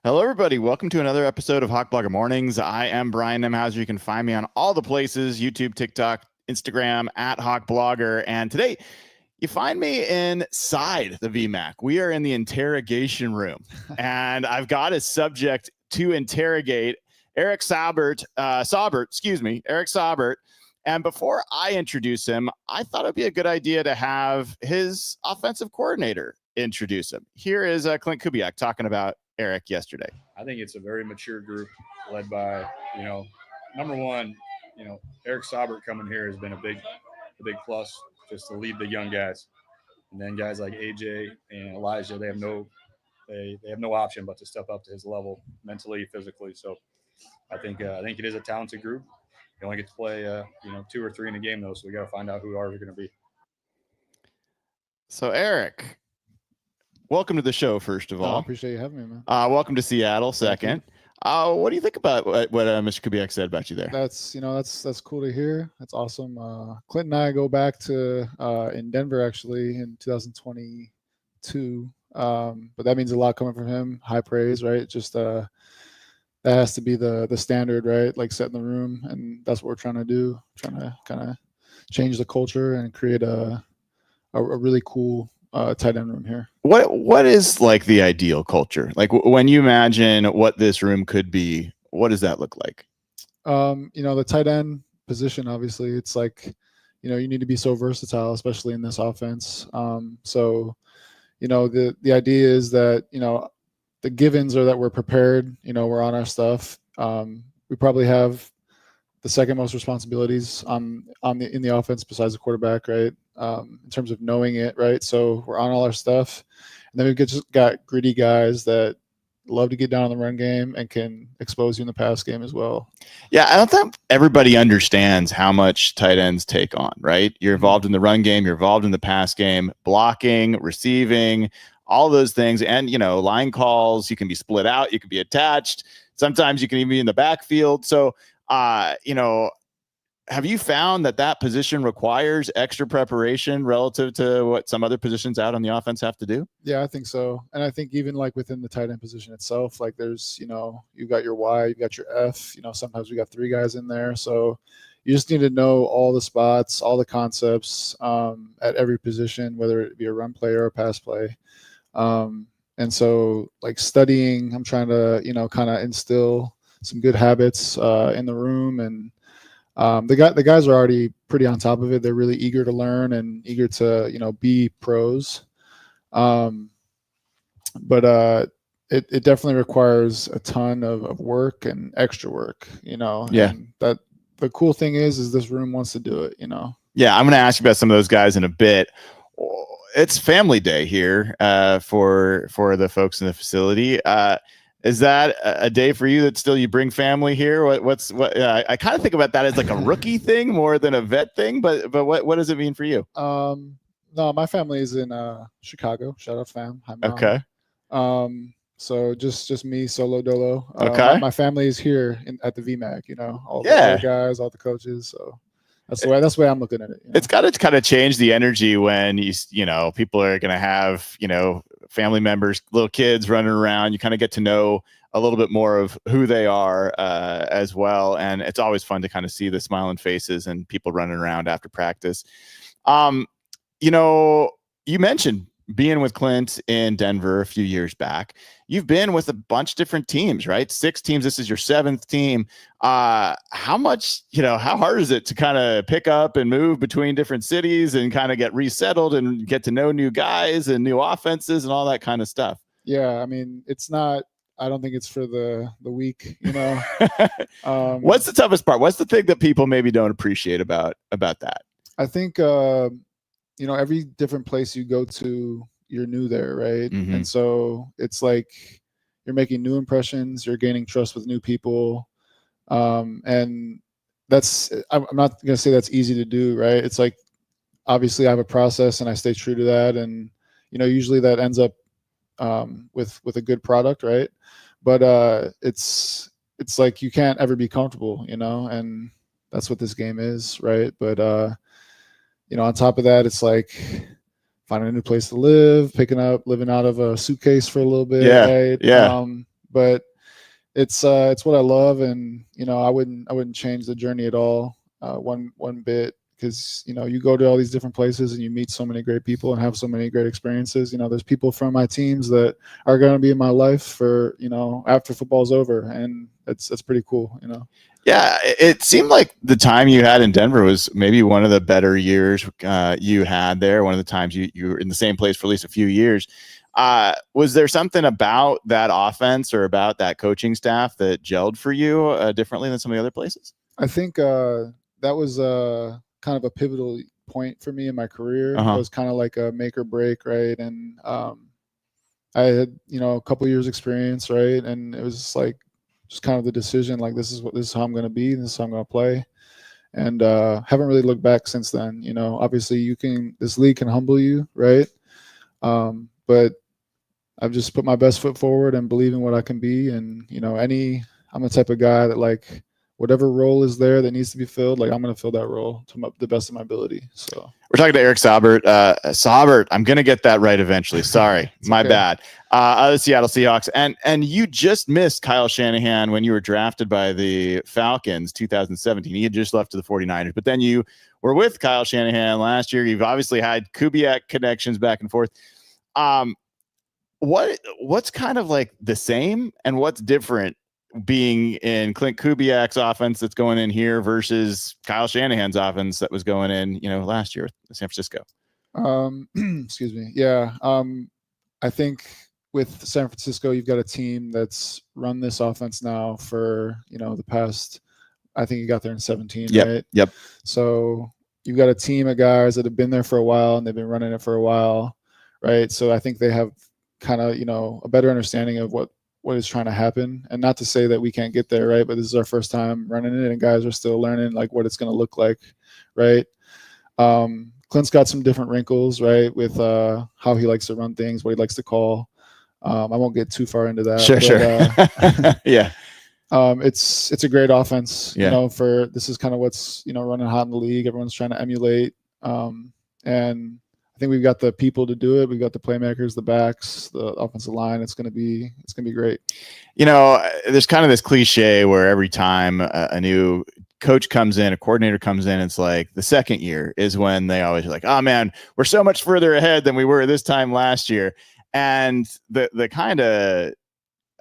Hello, everybody. Welcome to another episode of Hawk Blogger Mornings. I am Brian Nemhauser. You can find me on all the places, YouTube, TikTok, Instagram, at Hawk Blogger. And today, you find me inside the VMAC. We are in the interrogation room. And I've got a subject to interrogate, Eric Sabert, Eric Saubert. And before I introduce him, I thought it'd be a good idea to have his offensive coordinator introduce him. Here is Klint Kubiak talking about Eric yesterday. I think it's a very mature group led by, number one, Eric Saubert coming here has been a big plus just to lead the young guys. And then guys like AJ and Elijah, they have no option but to step up to his level mentally, physically. So I think it is a talented group. You only get to play, 2 or 3 in a game though. So we got to find out who ours are going to be. So Eric, welcome to the show, first of all. I appreciate you having me, man. Welcome to Seattle, second. What do you think about what Mr. Kubiak said about you there? That's cool to hear. That's awesome. Clint and I go back to in Denver, actually, in 2022. But that means a lot coming from him. High praise, right? Just that has to be the standard, right? Like setting the room, and that's what we're trying to do. Trying to kind of change the culture and create a really cool tight end room here. What is like the ideal culture? Like when you imagine what this room could be, what does that look like? The tight end position, obviously, it's like, you need to be so versatile, especially in this offense. The idea is that, the givens are that we're prepared, we're on our stuff. We probably have the second most responsibilities in the offense besides the quarterback, right? In terms of knowing it, right? So we're on all our stuff. And then we've just got gritty guys that love to get down on the run game and can expose you in the pass game as well. Yeah, I don't think everybody understands how much tight ends take on, right? You're involved in the run game, you're involved in the pass game, blocking, receiving, all those things. And, line calls, you can be split out, you can be attached. Sometimes you can even be in the backfield. So, have you found that position requires extra preparation relative to what some other positions out on the offense have to do? Yeah, I think so. And I think even like within the tight end position itself, like there's, you've got your Y, you've got your F, sometimes we got 3 guys in there. So you just need to know all the spots, all the concepts at every position, whether it be a run play or a pass play. And so like studying, I'm trying to, kind of instill some good habits in the room. And the guys are already pretty on top of it. They're really eager to learn and eager to, be pros. But it definitely requires a ton of work and extra work, Yeah. And that the cool thing is this room wants to do it, Yeah, I'm going to ask you about some of those guys in a bit. It's family day here for the folks in the facility. Is that a day for you that still you bring family here? I kind of think about that as like a rookie thing more than a vet thing, but what does it mean for you? No, my family is in Chicago. Shout out fam. Hi, Mom. Okay. So just me solo dolo. Okay. My family is here at the VMAC, all the other guys, all the coaches. So that's the way I'm looking at it. It's got to kind of change the energy when people are going to have, family members, little kids running around. You kind of get to know a little bit more of who they are as well. And it's always fun to kind of see the smiling faces and people running around after practice. You mentioned being with Clint in Denver a few years back. You've been with a bunch of different teams, right? 6 teams. This is your 7th team. How hard is it to kind of pick up and move between different cities and kind of get resettled and get to know new guys and new offenses and all that kind of stuff? Yeah. I mean, it's not, I don't think it's for the weak, What's the toughest part? What's the thing that people maybe don't appreciate about that? I think, every different place you go to, you're new there, right? Mm-hmm. And so it's like you're making new impressions, you're gaining trust with new people. And I'm not going to say that's easy to do, right? It's like, obviously I have a process and I stay true to that. And, usually that ends up with a good product, right? But it's like you can't ever be comfortable, and that's what this game is, right? But on top of that, it's like finding a new place to live, living out of a suitcase for a little bit, yeah, right? Yeah. but it's what I love, and I wouldn't change the journey at all, one bit, because you go to all these different places and you meet so many great people and have so many great experiences. There's people from my teams that are going to be in my life for after football's over, and that's pretty cool. Yeah, it seemed like the time you had in Denver was maybe one of the better years you had there. One of the times you were in the same place for at least a few years. Was there something about that offense or about that coaching staff that gelled for you differently than some of the other places? I think that was kind of a pivotal point for me in my career. It was kind of like a make or break, right? And I had a couple years experience, right? And it was just kind of the decision, like this is how I'm going to be, this is how I'm going to play, and haven't really looked back since then. Obviously this league can humble you, right? But I've just put my best foot forward and believe in what I can be, and I'm the type of guy that whatever role is there that needs to be filled, I'm going to fill that role to the best of my ability. So we're talking to Eric Saubert. Saubert, I'm going to get that right eventually. Sorry, my bad. The Seattle Seahawks, and you just missed Kyle Shanahan when you were drafted by the Falcons, 2017. He had just left to the 49ers, but then you were with Kyle Shanahan last year. You've obviously had Kubiak connections back and forth. What's kind of like the same and what's different being in Klint Kubiak's offense that's going in here versus Kyle Shanahan's offense that was going in, last year with San Francisco? Excuse me. Yeah. I think with San Francisco, you've got a team that's run this offense now for, the past, I think you got there in 17, right? Yep. So you've got a team of guys that have been there for a while and they've been running it for a while, right? So I think they have kind of, a better understanding of what is trying to happen, and not to say that we can't get there, right? But this is our first time running it, and guys are still learning what it's going to look like, right? Clint's got some different wrinkles, right, with how he likes to run things, what he likes to call. I won't get too far into that. Sure. Yeah. It's a great offense, Yeah. for this is kind of what's running hot in the league. Everyone's trying to emulate, and I think we've got the people to do it. We've got the playmakers, the backs, the offensive line. It's gonna be great. There's kind of this cliche where every time a new coach comes in, a coordinator comes in, it's like the second year is when they always are like, oh man, we're so much further ahead than we were this time last year. And the kind of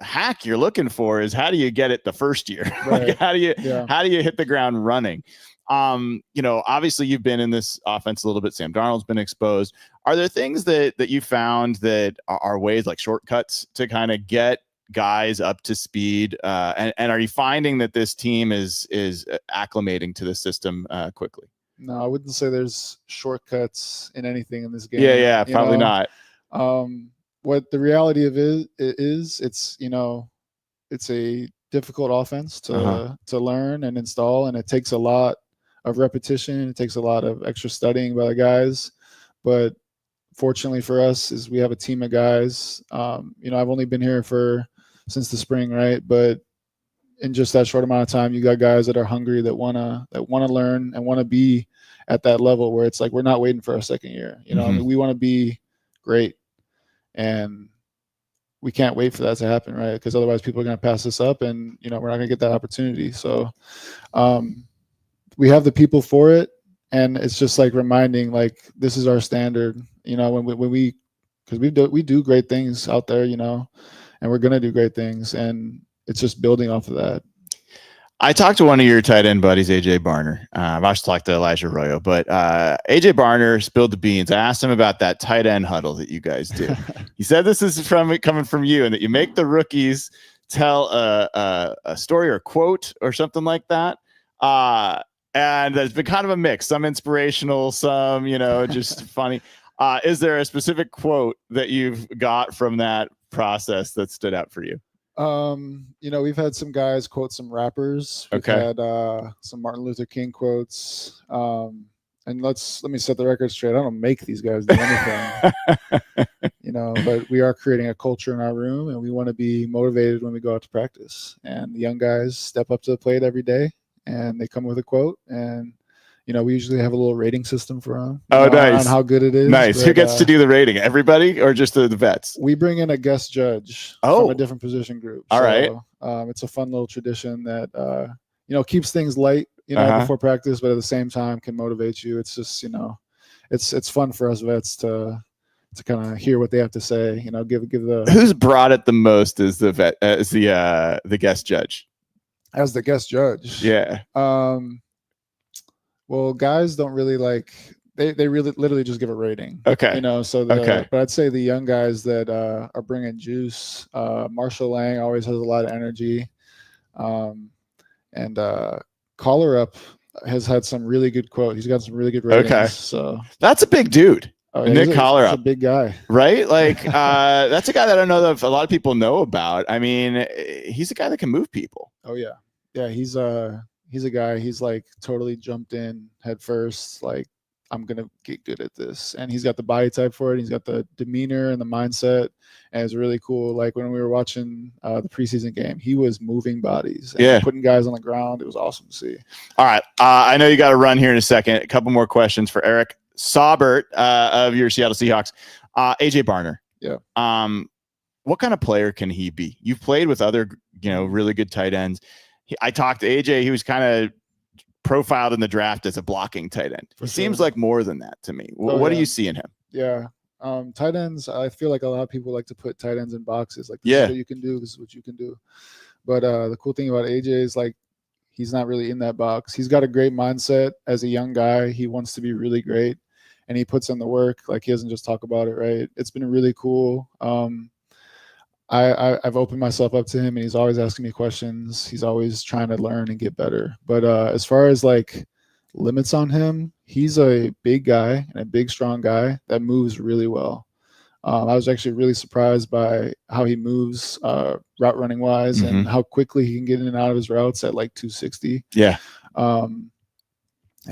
hack you're looking for is how do you get it the first year? Right. How do you hit the ground running? Obviously you've been in this offense a little bit. Sam Darnold's been exposed. Are there things that you found that are ways like shortcuts to kind of get guys up to speed? And are you finding that this team is acclimating to the system quickly? No, I wouldn't say there's shortcuts in anything in this game. Yeah, probably not. What the reality of it is, it's a difficult offense to learn and install, and it takes a lot of repetition. It takes a lot of extra studying by the guys, but fortunately for us is we have a team of guys. I've only been here since the spring, right? But in just that short amount of time, you got guys that are hungry, that wanna learn and want to be at that level where it's like we're not waiting for our second year. We want to be great, and we can't wait for that to happen, right? Because otherwise people are going to pass us up, and we're not going to get that opportunity. So we have the people for it, and it's just reminding this is our standard. Because we do great things out there, and we're going to do great things, and it's just building off of that. I talked to one of your tight end buddies, AJ Barner. I've also talked to Elijah Arroyo, but AJ Barner spilled the beans. I asked him about that tight end huddle that you guys do. He said this is coming from you, and that you make the rookies tell a story or a quote or something like that. And there's been kind of a mix, some inspirational, some just funny. Is there a specific quote that you've got from that process that stood out for you? We've had some guys quote some rappers. We've had some Martin Luther King quotes. And let me set the record straight. I don't make these guys do anything. But we are creating a culture in our room, and we want to be motivated when we go out to practice. And the young guys step up to the plate every day, and they come with a quote, and we usually have a little rating system for them. Nice. On how good it is. Nice. Who gets to do the rating? Everybody or just the vets? We bring in a guest judge from a different position group. All right. It's a fun little tradition that, keeps things light, before practice, but at the same time can motivate you. It's just, it's fun for us vets to kind of hear what they have to say, give the. Who's brought it the most as the vet, as the guest judge? As the guest judge. Yeah. Well, guys don't really they really literally just give a rating. Okay. But I'd say the young guys that are bringing juice, Marshall Lang always has a lot of energy. And Collar Up has had some really good quote. He's got some really good ratings. Okay. So that's a big dude. Oh, yeah, Nick Collar Up. He's a big guy. Right? Like that's a guy that I don't know that a lot of people know about. I mean, he's a guy that can move people. Oh yeah. Yeah, he's a guy, he's like totally jumped in head first, like I'm going to get good at this. And he's got the body type for it. He's got the demeanor and the mindset. And it's really cool. Like when we were watching the preseason game, he was moving bodies and putting guys on the ground. It was awesome to see. All right. I know you got to run here in a second. A couple more questions for Eric Saubert of your Seattle Seahawks. AJ Barner. Yeah. What kind of player can he be? You've played with other, really good tight ends. I talked to AJ. He was kind of profiled in the draft as a blocking tight end. It seems like more than that to me. What do you see in him? Yeah. Tight ends, I feel like a lot of people like to put tight ends in boxes. Like, this is what you can do. This is what you can do. But the cool thing about AJ is like, he's not really in that box. He's got a great mindset as a young guy. He wants to be really great and he puts in the work. Like he doesn't just talk about it. Right. It's been really cool. I've opened myself up to him and he's always asking me questions. He's always trying to learn and get better. But as far as like limits on him, he's a big guy and a big, strong guy that moves really well. I was actually really surprised by how he moves route running wise and how quickly he can get in and out of his routes at like 260. Yeah. And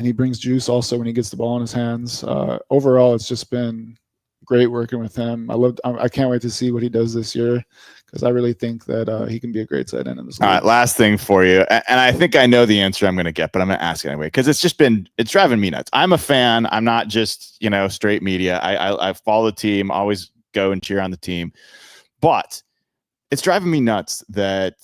he brings juice also when he gets the ball in his hands. Overall, it's just been great working with him. I can't wait to see what he does this year because I really think that he can be a great tight end in this league. All right, last thing for you, and I think I know the answer I'm going to get, but I'm going to ask anyway because it's driving me nuts. I'm a fan. I'm not just straight media. I follow the team, always go and cheer on the team, but it's driving me nuts that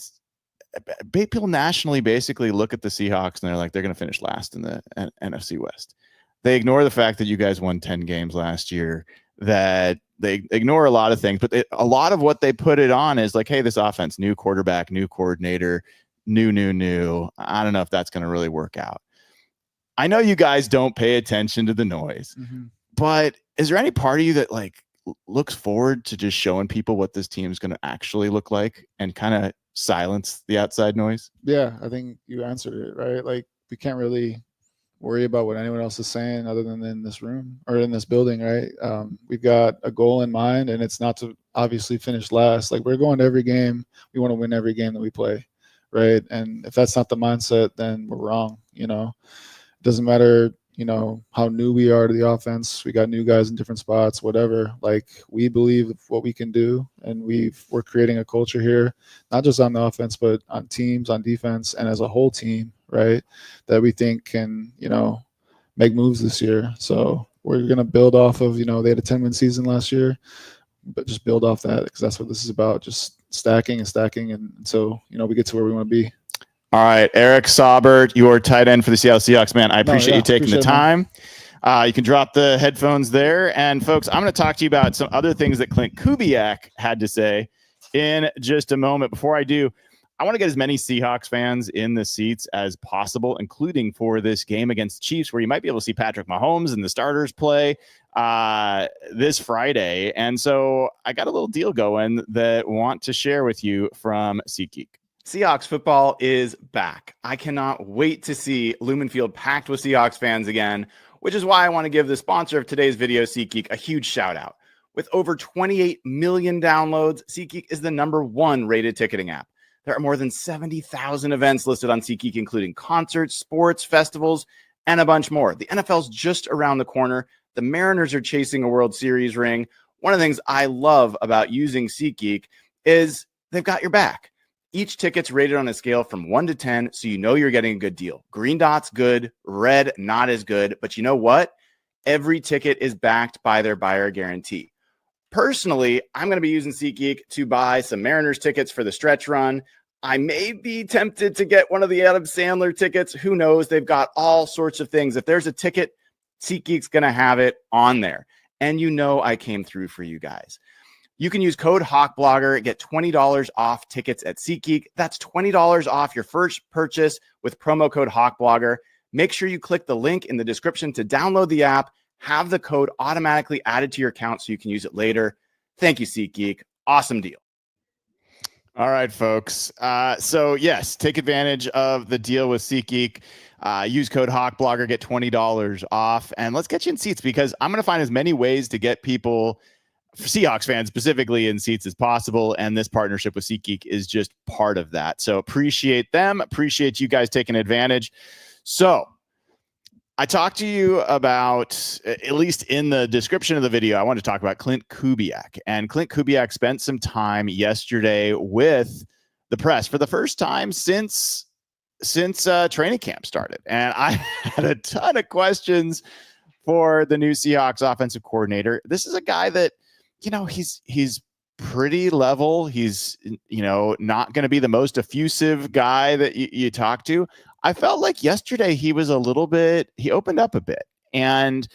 people nationally basically look at the Seahawks and they're like they're going to finish last in the NFC West. They ignore the fact that you guys won 10 games last year. That they ignore a lot of things, but a lot of what they put it on is like, hey, this offense, new quarterback, new coordinator, new. I don't know if that's going to really work out. I know you guys don't pay attention to the noise, but is there any part of you that like looks forward to just showing people what this team is going to actually look like and kind of silence the outside noise? Yeah, I think you answered it, right? Like we can't really worry about what anyone else is saying other than in this room or in this building, right? We've got a goal in mind and it's not to obviously finish last. Like we're going to every game. We want to win every game that we play, right? And if that's not the mindset, then we're wrong, It doesn't matter, how new we are to the offense. We got new guys in different spots, whatever. Like we believe what we can do and we're creating a culture here, not just on the offense, but on teams, on defense, and as a whole team, right, that we think can, make moves this year. So we're going to build off of, they had a 10-win season last year, but just build off that because that's what this is about, just stacking until, we get to where we want to be. All right, Eric Saubert, your tight end for the Seattle Seahawks, man. I appreciate you taking the time. You can drop the headphones there. And folks, I'm going to talk to you about some other things that Clint Kubiak had to say in just a moment. Before I do, I want to get as many Seahawks fans in the seats as possible, including for this game against the Chiefs, where you might be able to see Patrick Mahomes and the starters play this Friday. And so I got a little deal going that I want to share with you from SeatGeek. Seahawks football is back. I cannot wait to see Lumen Field packed with Seahawks fans again, which is why I want to give the sponsor of today's video, SeatGeek, a huge shout out. With over 28 million downloads, SeatGeek is the #1 rated ticketing app. There are more than 70,000 events listed on SeatGeek, including concerts, sports, festivals, and a bunch more. The NFL's just around the corner. The Mariners are chasing a World Series ring. One of the things I love about using SeatGeek is they've got your back. Each ticket's rated on a scale from 1 to 10, so you know you're getting a good deal. Green dot's good, red not as good, but you know what? Every ticket is backed by their buyer guarantee. Personally, I'm going to be using SeatGeek to buy some Mariners tickets for the stretch run. I may be tempted to get one of the Adam Sandler tickets. Who knows? They've got all sorts of things. If there's a ticket, SeatGeek's going to have it on there. And you know I came through for you guys. You can use code HawkBlogger, get $20 off tickets at SeatGeek. That's $20 off your first purchase with promo code HawkBlogger. Make sure you click the link in the description to download the app. Have the code automatically added to your account so you can use it later. Thank you, SeatGeek. Awesome deal. All right, folks. So yes, take advantage of the deal with SeatGeek. Use code HawkBlogger, get $20 off, and let's get you in seats because I'm going to find as many ways to get people, Seahawks fans specifically, in seats as possible. And this partnership with SeatGeek is just part of that. So appreciate them. Appreciate you guys taking advantage. So I talked to you about, at least in the description of the video, I want to talk about Klint Kubiak. And Klint Kubiak spent some time yesterday with the press for the first time since training camp started. And I had a ton of questions for the new Seahawks offensive coordinator. This is a guy that, he's pretty level. He's, not going to be the most effusive guy that you talk to. I felt like yesterday he opened up a bit. And,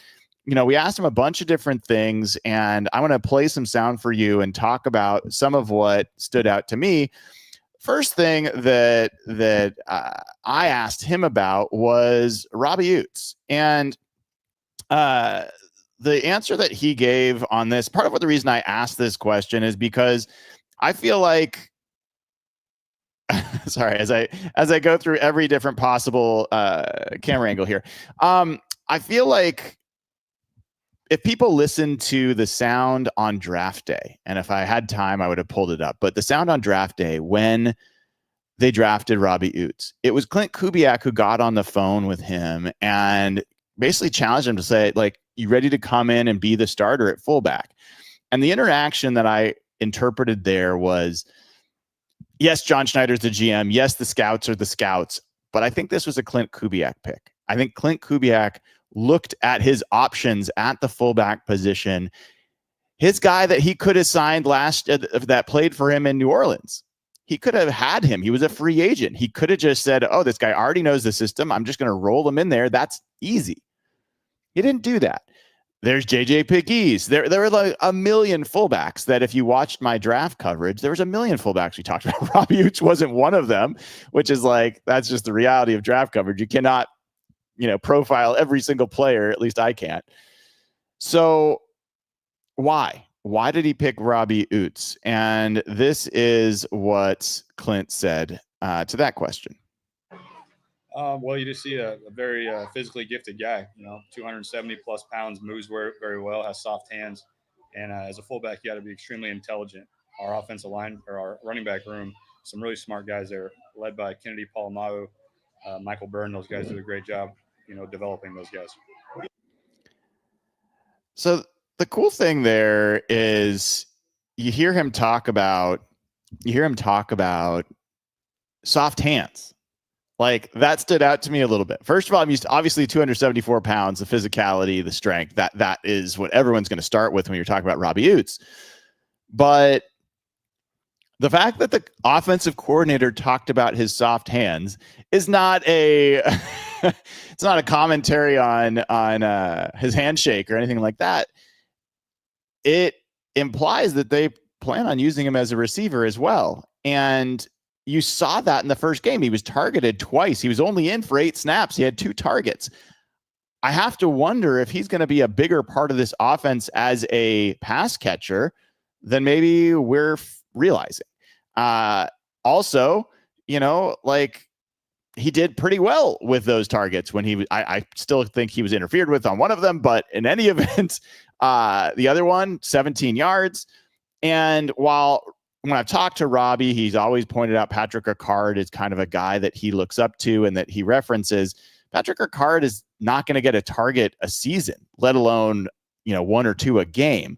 we asked him a bunch of different things, and I want to play some sound for you and talk about some of what stood out to me. First thing that I asked him about was Robbie Utes. And the answer that he gave on this, part of the reason I asked this question is because I feel like, sorry, as I go through every different possible camera angle here, I feel like if people listen to the sound on draft day, and if I had time, I would have pulled it up, but the sound on draft day when they drafted Robbie Utes, it was Klint Kubiak who got on the phone with him and basically challenged him to say, like, you ready to come in and be the starter at fullback? And the interaction that I interpreted there was, yes, John Schneider's the GM. Yes, the scouts are the scouts. But I think this was a Klint Kubiak pick. I think Klint Kubiak looked at his options at the fullback position. His guy that he could have signed that played for him in New Orleans, he could have had him. He was a free agent. He could have just said, oh, this guy already knows the system. I'm just going to roll him in there. That's easy. He didn't do that. There's JJ Piggies. There were like a million fullbacks that if you watched my draft coverage, there was a million fullbacks we talked about. Robbie Utes wasn't one of them, which is like, that's just the reality of draft coverage. You cannot, profile every single player. At least I can't. So why did he pick Robbie Utes? And this is what Klint said to that question. Well, you just see a very physically gifted guy, 270 plus pounds, moves very well, has soft hands. And as a fullback, you got to be extremely intelligent. Our offensive line or our running back room, some really smart guys there, led by Kennedy Polamalu, Michael Byrne. Those guys do a great job, developing those guys. So the cool thing there is you hear him talk about soft hands. Like, that stood out to me a little bit. First of all, I'm used to obviously 274 pounds, the physicality, the strength. That is what everyone's going to start with when you're talking about Robbie Utes. But the fact that the offensive coordinator talked about his soft hands is not it's not a commentary on his handshake or anything like that. It implies that they plan on using him as a receiver as well. And you saw that in the first game. He was targeted twice. He was only in for 8 snaps. He had 2 targets. I have to wonder if he's going to be a bigger part of this offense as a pass catcher than maybe we're realizing. Also, he did pretty well with those targets when I still think he was interfered with on one of them, but in any event, the other one, 17 yards. And when I've talked to Robbie, he's always pointed out Patrick Ricard is kind of a guy that he looks up to and that he references. Patrick Ricard is not going to get a target a season, let alone, 1 or 2 a game.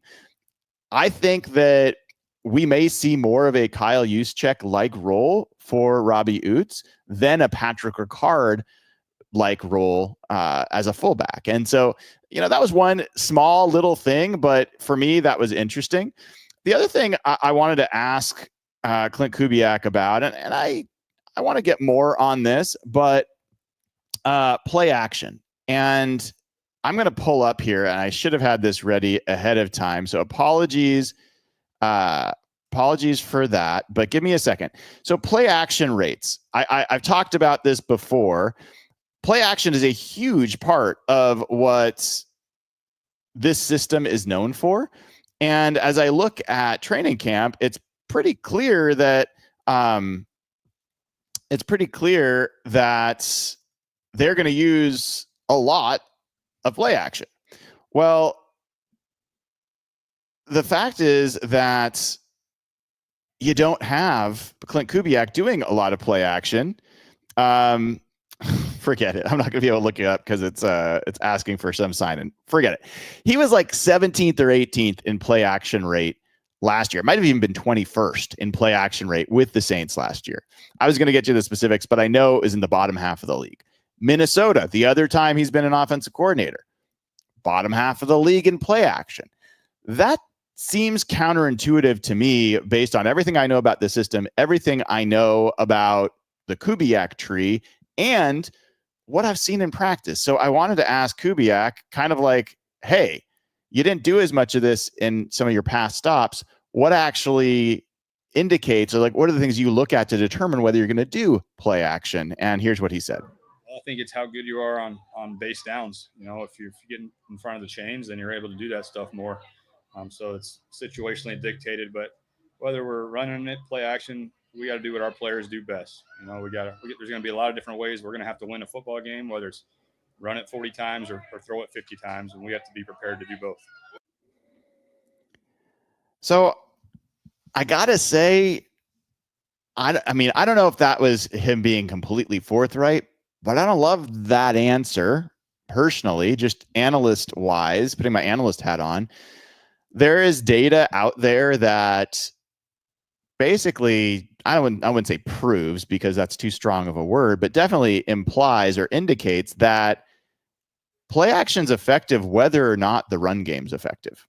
I think that we may see more of a Kyle Juszczyk-like role for Robbie Oots than a Patrick Ricard like role as a fullback. And so, that was one small little thing, but for me, that was interesting. The other thing I wanted to ask Klint Kubiak about, and I want to get more on this, but play action. And I'm going to pull up here, and I should have had this ready ahead of time. So apologies for that, but give me a second. So play action rates. I've talked about this before. Play action is a huge part of what this system is known for. And as I look at training camp, it's pretty clear that they're going to use a lot of play action. Well, the fact is that you don't have Klint Kubiak doing a lot of play action. Forget it. I'm not going to be able to look it up because it's asking for some sign-in. Forget it. He was like 17th or 18th in play action rate last year. It might have even been 21st in play action rate with the Saints last year. I was going to get you the specifics, but I know it was in the bottom half of the league. Minnesota, the other time he's been an offensive coordinator, bottom half of the league in play action. That seems counterintuitive to me based on everything I know about the system, everything I know about the Kubiak tree, and what I've seen in practice. So I wanted to ask Kubiak kind of like, hey, you didn't do as much of this in some of your past stops. What actually indicates, or like, what are the things you look at to determine whether you're going to do play action? And here's what he said. I think it's how good you are on base downs. If you get in front of the chains, then you're able to do that stuff more. So it's situationally dictated, but whether we're running it, play action, we got to do what our players do best. There's going to be a lot of different ways we're going to have to win a football game, whether it's run it 40 times or throw it 50 times, and we have to be prepared to do both. So I got to say, I don't know if that was him being completely forthright, but I don't love that answer personally, just analyst wise, putting my analyst hat on. There is data out there that basically, I wouldn't say proves because that's too strong of a word, but definitely implies or indicates that play action's effective whether or not the run game's effective.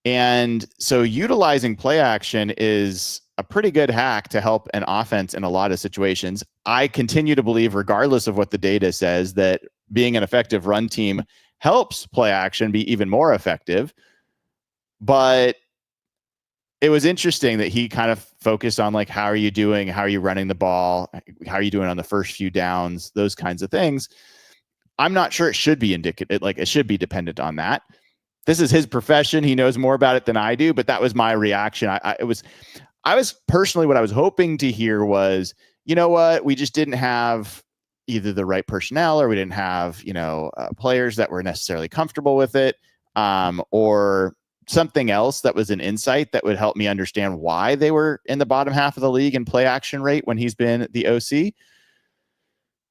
And so utilizing play action is a pretty good hack to help an offense in a lot of situations. I continue to believe, regardless of what the data says, that being an effective run team helps play action be even more effective. But it was interesting that he kind of focused on like, how are you doing? How are you running the ball? How are you doing on the first few downs? Those kinds of things. I'm not sure it should be indicative. Like, it should be dependent on that. This is his profession. He knows more about it than I do, but that was my reaction. I was personally, what I was hoping to hear was, you know what? We just didn't have either the right personnel, or we didn't have, players that were necessarily comfortable with it, or something else that was an insight that would help me understand why they were in the bottom half of the league in play action rate when he's been the OC.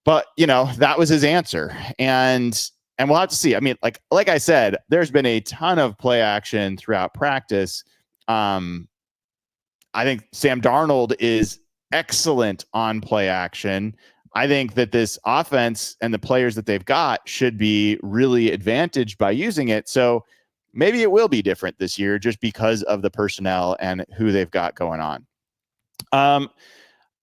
But, that was his answer. And we'll have to see. I mean, like I said, there's been a ton of play action throughout practice. I think Sam Darnold is excellent on play action. I think that this offense and the players that they've got should be really advantaged by using it. So maybe it will be different this year just because of the personnel and who they've got going on.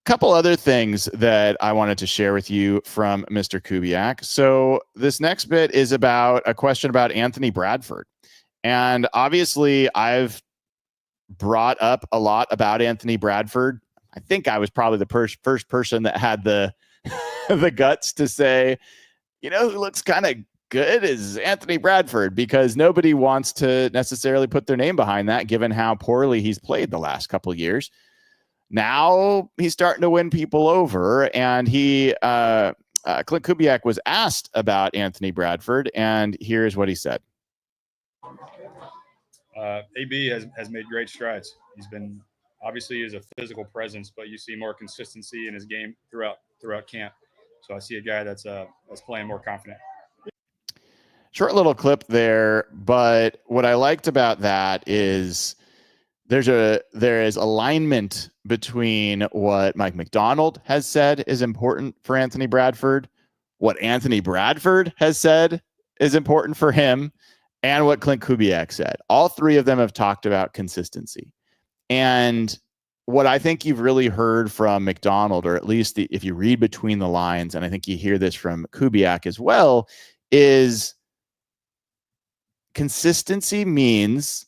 Couple other things that I wanted to share with you from Mr. Kubiak. So this next bit is about a question about Anthony Bradford. And obviously I've brought up a lot about Anthony Bradford. I think I was probably the first person that had the the guts to say, who looks kind of good is Anthony Bradford, because nobody wants to necessarily put their name behind that given how poorly he's played the last couple of years. Now he's starting to win people over, and Klint Kubiak was asked about Anthony Bradford, and here's what he said. AB has made great strides. He's been, obviously, is a physical presence, but you see more consistency in his game throughout camp. So I see a guy that's playing more confident. Short little clip there, but what I liked about that is there is alignment between what Mike Macdonald has said is important for Anthony Bradford, what Anthony Bradford has said is important for him, and what Klint Kubiak said. All three of them have talked about consistency. And what I think you've really heard from Macdonald, or at least if you read between the lines, and I think you hear this from Kubiak as well, is consistency means,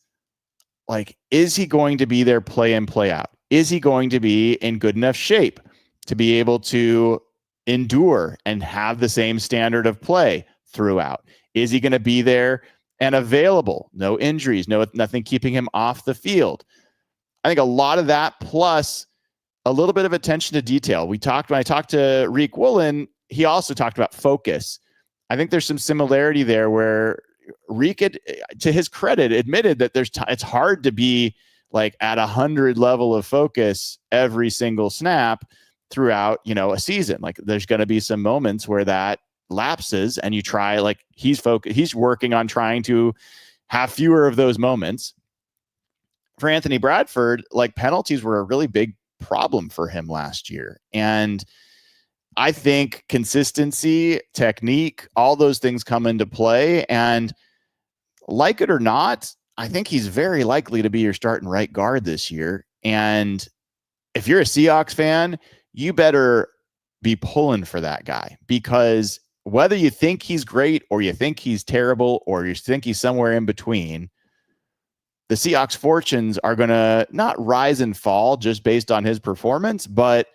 like, is he going to be there play in, play out? Is he going to be in good enough shape to be able to endure and have the same standard of play throughout? Is he going to be there and available? No injuries, nothing keeping him off the field. I think a lot of that, plus a little bit of attention to detail. When I talked to Reek Woolen, he also talked about focus. I think there's some similarity there where Reek, to his credit, admitted that it's hard to be like at 100 level of focus every single snap throughout, a season. Like, there's going to be some moments where that lapses, and you try, like, he's working on trying to have fewer of those moments. For Anthony Bradford, like, penalties were a really big problem for him last year. And I think consistency, technique, all those things come into play. And like it or not, I think he's very likely to be your starting right guard this year. And if you're a Seahawks fan, you better be pulling for that guy, because whether you think he's great or you think he's terrible or you think he's somewhere in between, the Seahawks' fortunes are going to not rise and fall just based on his performance, but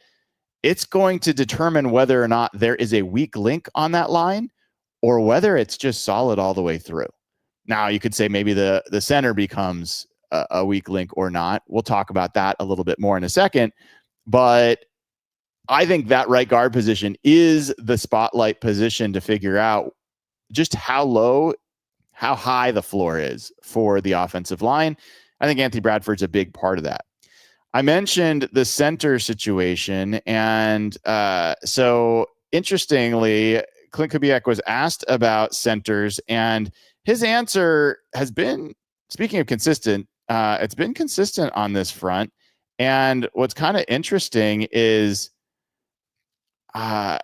it's going to determine whether or not there is a weak link on that line or whether it's just solid all the way through. Now, you could say maybe the center becomes a weak link or not. We'll talk about that a little bit more in a second. But I think that right guard position is the spotlight position to figure out just how high the floor is for the offensive line. I think Anthony Bradford's a big part of that. I mentioned the center situation, and so interestingly, Klint Kubiak was asked about centers, and his answer has been, speaking of consistent, it's been consistent on this front. And what's kind of interesting is the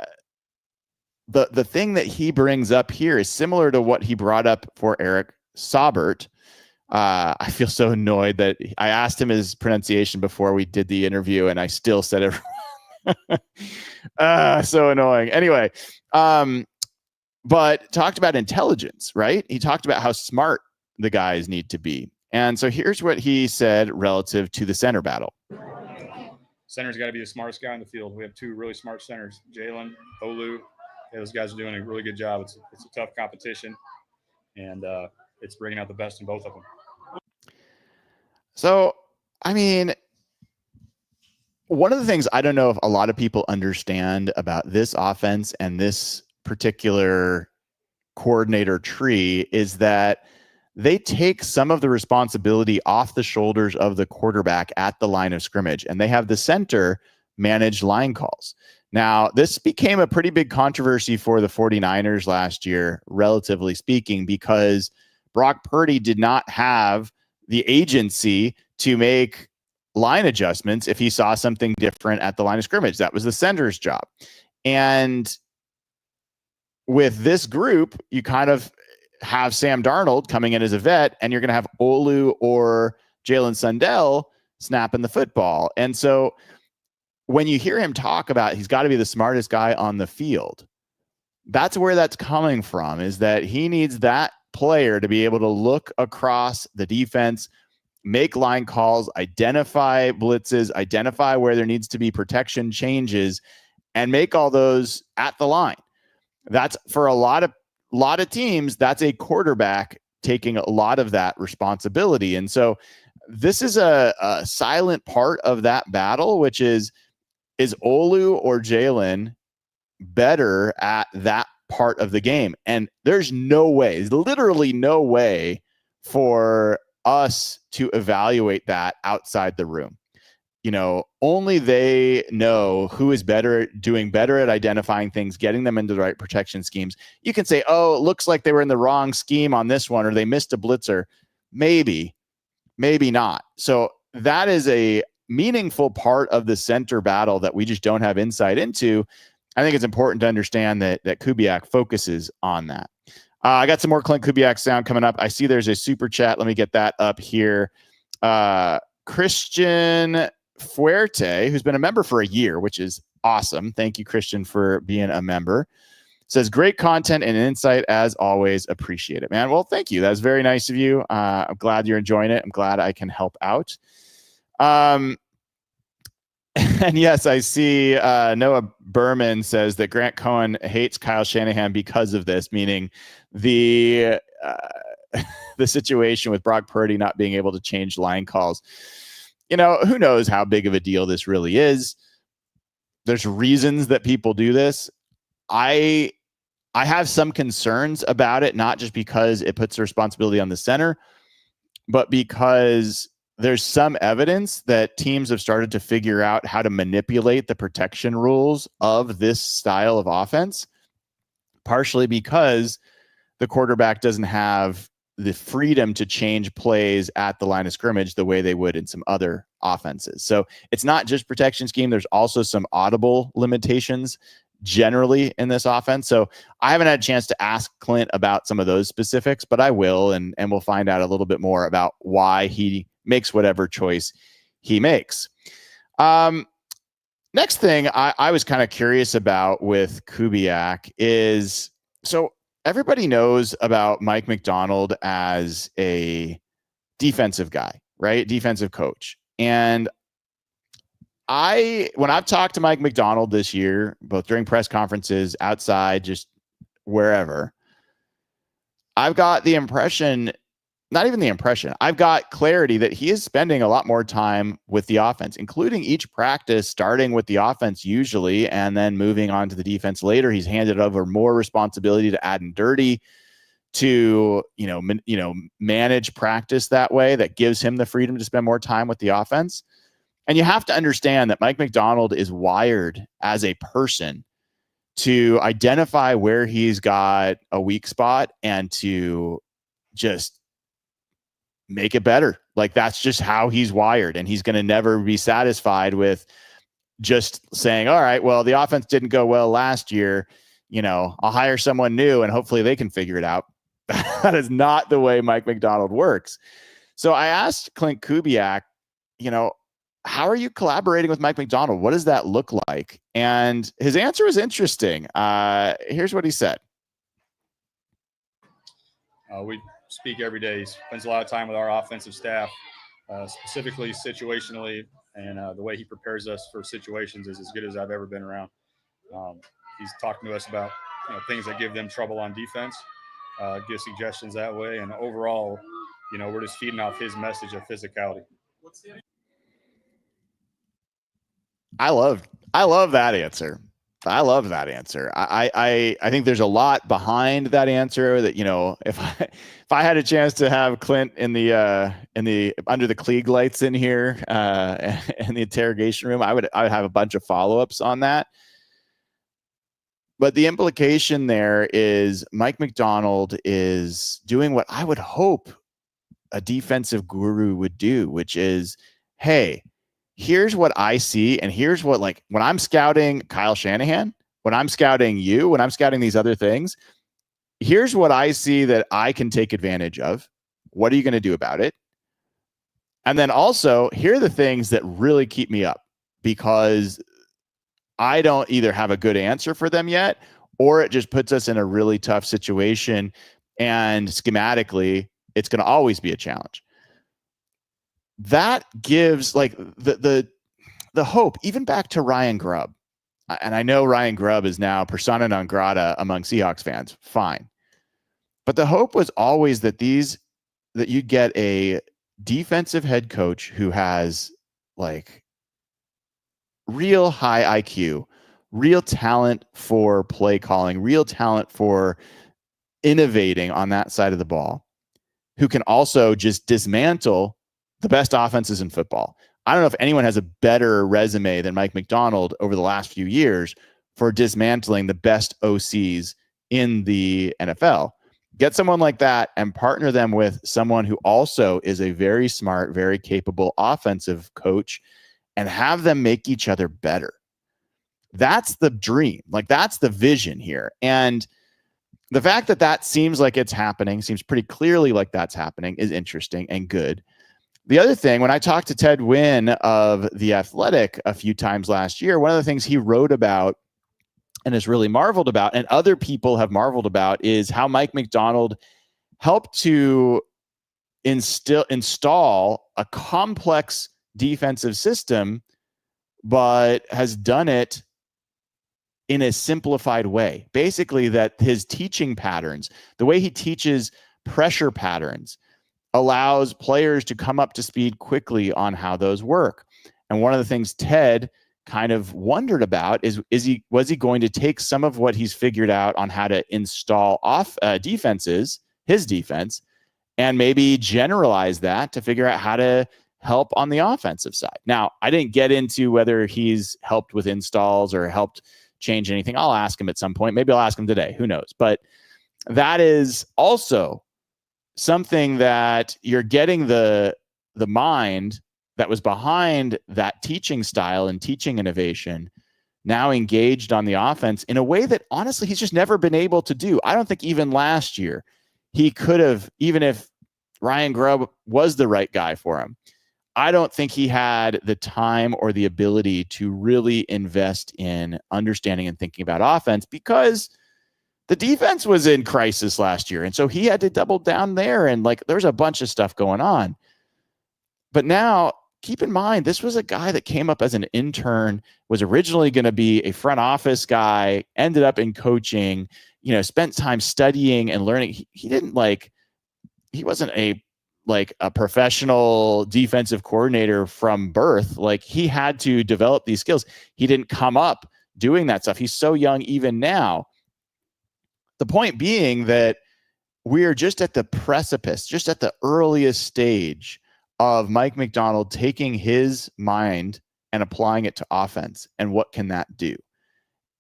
thing that he brings up here is similar to what he brought up for Eric Saubert. I feel so annoyed that I asked him his pronunciation before we did the interview, and I still said it wrong. So annoying. Anyway, but talked about intelligence, right? He talked about how smart the guys need to be. And so here's what he said relative to the center battle. Center's got to be the smartest guy in the field. We have two really smart centers, Jalen, Olu. Those guys are doing a really good job. It's a tough competition, and it's bringing out the best in both of them. So, I mean, one of the things I don't know if a lot of people understand about this offense and this particular coordinator tree is that they take some of the responsibility off the shoulders of the quarterback at the line of scrimmage, and they have the center manage line calls. Now, this became a pretty big controversy for the 49ers last year, relatively speaking, because Brock Purdy did not have the agency to make line adjustments if he saw something different at the line of scrimmage. That was the center's job. And with this group, you kind of have Sam Darnold coming in as a vet, and you're going to have Olu or Jalen Sundell snapping the football. And so when you hear him talk about he's got to be the smartest guy on the field, that's where that's coming from, is that he needs that player to be able to look across the defense, make line calls, identify blitzes, identify where there needs to be protection changes, and make all those at the line. That's for a lot of teams, that's a quarterback taking a lot of that responsibility. And so this is a silent part of that battle, which is Olu or Jalen better at that part of the game? And there's literally no way for us to evaluate that outside the room. Only they know who is doing better at identifying things, getting them into the right protection schemes. You can say, oh, it looks like they were in the wrong scheme on this one, or they missed a blitzer. Maybe not. So that is a meaningful part of the center battle that we just don't have insight into. I think it's important to understand that Kubiak focuses on that. I got some more Klint Kubiak sound coming up. I see there's a super chat. Let me get that up here. Christian Fuerte, who's been a member for a year, which is awesome. Thank you, Christian, for being a member. Says, great content and insight as always. Appreciate it, man. Well, thank you. That's very nice of you. I'm glad you're enjoying it. I'm glad I can help out. And yes, I see Noah Berman says that Grant Cohen hates Kyle Shanahan because of this, meaning the situation with Brock Purdy not being able to change line calls. Who knows how big of a deal this really is. There's reasons that people do this. I have some concerns about it, not just because it puts the responsibility on the center, but because there's some evidence that teams have started to figure out how to manipulate the protection rules of this style of offense, partially because the quarterback doesn't have the freedom to change plays at the line of scrimmage the way they would in some other offenses. So it's not just protection scheme. There's also some audible limitations generally in this offense. So I haven't had a chance to ask Clint about some of those specifics, but I will, and we'll find out a little bit more about why he makes whatever choice he makes. Next thing I was kind of curious about with Kubiak is, so everybody knows about Mike Macdonald as a defensive guy, right? Defensive coach. And when I've talked to Mike Macdonald this year, both during press conferences, outside, just wherever, I've got the impression, not even the impression, I've got clarity that he is spending a lot more time with the offense, including each practice, starting with the offense usually, and then moving on to the defense later. He's handed over more responsibility to Aden Dirty to, manage practice that way. That gives him the freedom to spend more time with the offense. And you have to understand that Mike Macdonald is wired as a person to identify where he's got a weak spot and to just make it better. Like, that's just how he's wired. And he's going to never be satisfied with just saying, all right, well, the offense didn't go well last year. I'll hire someone new and hopefully they can figure it out. That is not the way Mike Macdonald works. So I asked Klint Kubiak, how are you collaborating with Mike Macdonald? What does that look like? And his answer is interesting. Here's what he said. We speak every day. He spends a lot of time with our offensive staff, specifically situationally, and the way he prepares us for situations is as good as I've ever been around. He's talking to us about things that give them trouble on defense, give suggestions that way, and overall, we're just feeding off his message of physicality. I love that answer. I love that answer. I think there's a lot behind that answer that, if I had a chance to have Clint in the under the Klieg lights in here in the interrogation room, I would have a bunch of follow-ups on that. But the implication there is Mike Macdonald is doing what I would hope a defensive guru would do, which is, hey, here's what I see. And here's what, like, when I'm scouting Kyle Shanahan, when I'm scouting you, when I'm scouting these other things, here's what I see that I can take advantage of. What are you going to do about it? And then also, here are the things that really keep me up, because I don't either have a good answer for them yet, or it just puts us in a really tough situation. And schematically, it's going to always be a challenge. That gives, like, the hope, even back to Ryan Grubb. And I know Ryan Grubb is now persona non grata among Seahawks fans. Fine. But the hope was always that you get a defensive head coach who has, like, real high IQ, real talent for play calling, real talent for innovating on that side of the ball, who can also just dismantle the best offenses in football. I don't know if anyone has a better resume than Mike Macdonald over the last few years for dismantling the best OCs in the NFL. Get someone like that and partner them with someone who also is a very smart, very capable offensive coach, and have them make each other better. That's the dream. Like, that's the vision here. And the fact that that seems like it's happening, seems pretty clearly like that's happening, is interesting and good. The other thing, when I talked to Ted Wynn of The Athletic a few times last year, one of the things he wrote about and has really marveled about, and other people have marveled about, is how Mike Macdonald helped to install a complex defensive system, but has done it in a simplified way. Basically, that his teaching patterns, the way he teaches pressure patterns, allows players to come up to speed quickly on how those work. And one of the things Ted kind of wondered about was he going to take some of what he's figured out on how to install defenses, his defense, and maybe generalize that to figure out how to help on the offensive side. Now, I didn't get into whether he's helped with installs or helped change anything. I'll ask him at some point. Maybe I'll ask him today. Who knows? But that is also something that you're getting the mind that was behind that teaching style and teaching innovation now engaged on the offense in a way that honestly he's just never been able to do. I don't think even last year he could have, even if Ryan Grubb was the right guy for him, I don't think he had the time or the ability to really invest in understanding and thinking about offense, because the defense was in crisis last year. And so he had to double down there. And like, there's a bunch of stuff going on. But now keep in mind, this was a guy that came up as an intern, was originally going to be a front office guy, ended up in coaching, spent time studying and learning. He wasn't a professional defensive coordinator from birth. Like, he had to develop these skills. He didn't come up doing that stuff. He's so young even now. The point being that we are just at the precipice, just at the earliest stage of Mike Macdonald taking his mind and applying it to offense. And what can that do?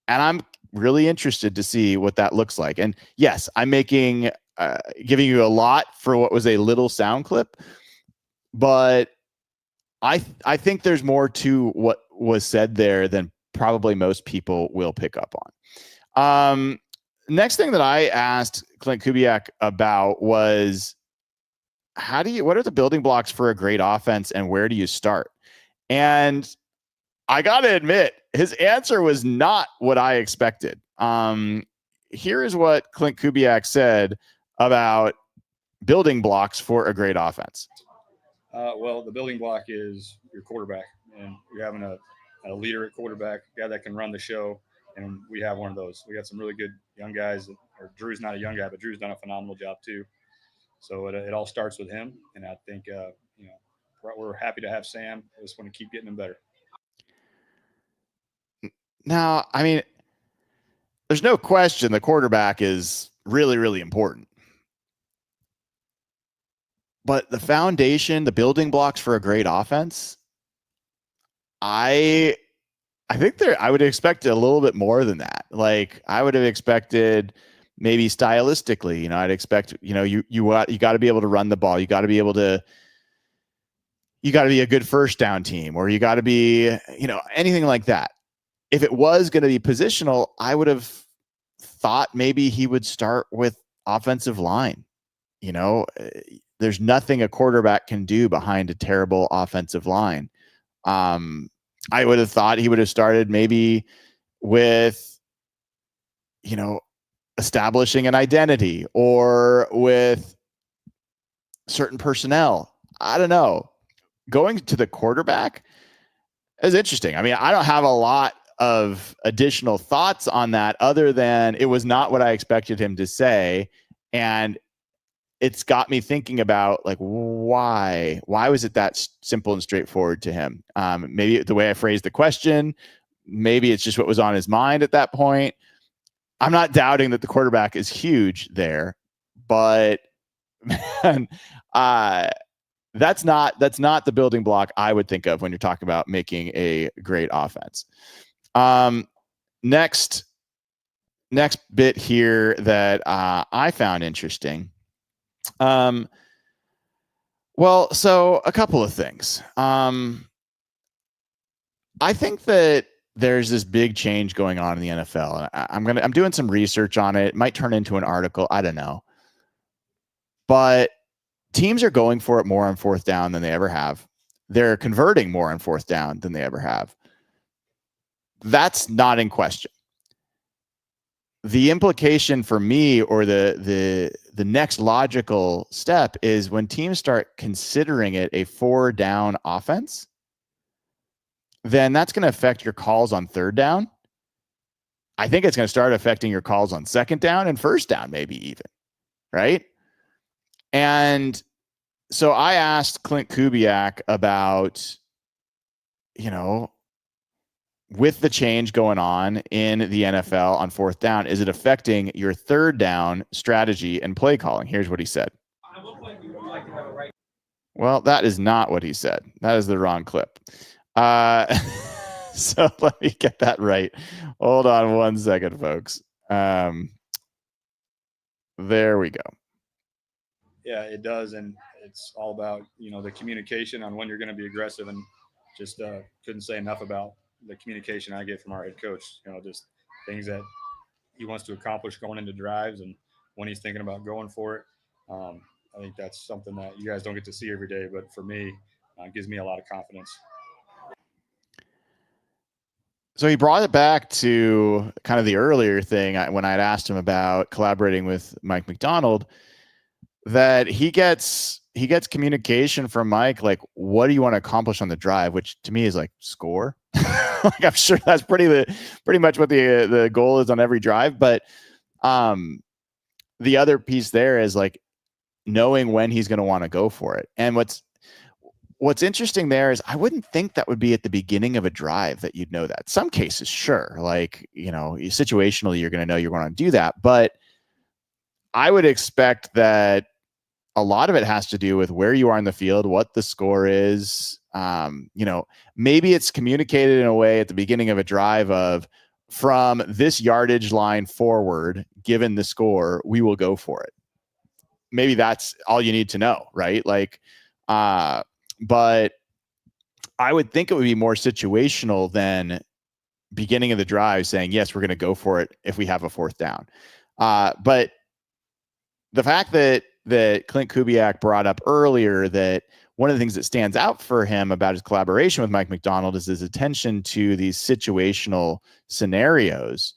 And I'm really interested to see what that looks like. And yes, I'm giving you a lot for what was a little sound clip, but I think there's more to what was said there than probably most people will pick up on. Next thing that I asked Klint Kubiak about was, what are the building blocks for a great offense and where do you start? And I got to admit, his answer was not what I expected. Here is what Klint Kubiak said about building blocks for a great offense. Well, the building block is your quarterback, and you're having a leader at quarterback, a guy that can run the show. And we have one of those. We got some really good young guys. Or Drew's not a young guy, but Drew's done a phenomenal job too. So it all starts with him. And I think, we're happy to have Sam. I just want to keep getting him better. Now, I mean, there's no question the quarterback is really, really important. But the foundation, the blocks for a great offense, I think I would expect a little bit more than that. Like, I would have expected maybe stylistically, I'd expect, you got to be able to run the ball. You got to be a good first down team, or you got to be, anything like that. If it was going to be positional, I would have thought maybe he would start with offensive line. There's nothing a quarterback can do behind a terrible offensive line. I would have thought he would have started maybe with, establishing an identity or with certain personnel. I don't know. Going to the quarterback is interesting. I mean, I don't have a lot of additional thoughts on that other than it was not what I expected him to say. And it's got me thinking about, like, why was it that simple and straightforward to him? Maybe the way I phrased the question, maybe it's just what was on his mind at that point. I'm not doubting that the quarterback is huge there, but man, that's not the building block I would think of when you're talking about making a great offense. Next, next bit here that I found interesting. Well, so a couple of things. I think that there's this big change going on in the NFL. I'm doing some research on it. It might turn into an article. I don't know. But teams are going for it more on fourth down than they ever have. They're converting more on fourth down than they ever have. That's not in question. The implication for me, or the next logical step, is when teams start considering it a 4-down offense, then that's going to affect your calls on third down. I think it's going to start affecting your calls on second down and first down, maybe even, right? And so I asked Klint Kubiak about, with the change going on in the NFL on fourth down, is it affecting your third down strategy and play calling? Here's what he said. Well, that is not what he said. That is the wrong clip. So let me get that right. Hold on one second, folks. There we go. Yeah, it does. And it's all about, the communication on when you're going to be aggressive, and just couldn't say enough about the communication I get from our head coach, just things that he wants to accomplish going into drives and when he's thinking about going for it. I think that's something that you guys don't get to see every day, but for me, it gives me a lot of confidence. So he brought it back to kind of the earlier thing when I had asked him about collaborating with Mike Macdonald, that he gets communication from Mike, like, what do you want to accomplish on the drive, which to me is like, score. Like, I'm sure that's pretty much what the goal is on every drive. But the other piece there is like knowing when he's going to want to go for it. And what's interesting there is I wouldn't think that would be at the beginning of a drive that you'd know that. Some cases, sure, like, situationally, you're going to know you're going to do that. But I would expect that a lot of it has to do with where you are in the field, what the score is. Maybe it's communicated in a way at the beginning of a drive of, from this yardage line forward, given the score, we will go for it. Maybe that's all you need to know, right? Like, but I would think it would be more situational than beginning of the drive saying, yes, we're going to go for it if we have a fourth down. But the fact that Klint Kubiak brought up earlier, that one of the things that stands out for him about his collaboration with Mike Macdonald is his attention to these situational scenarios,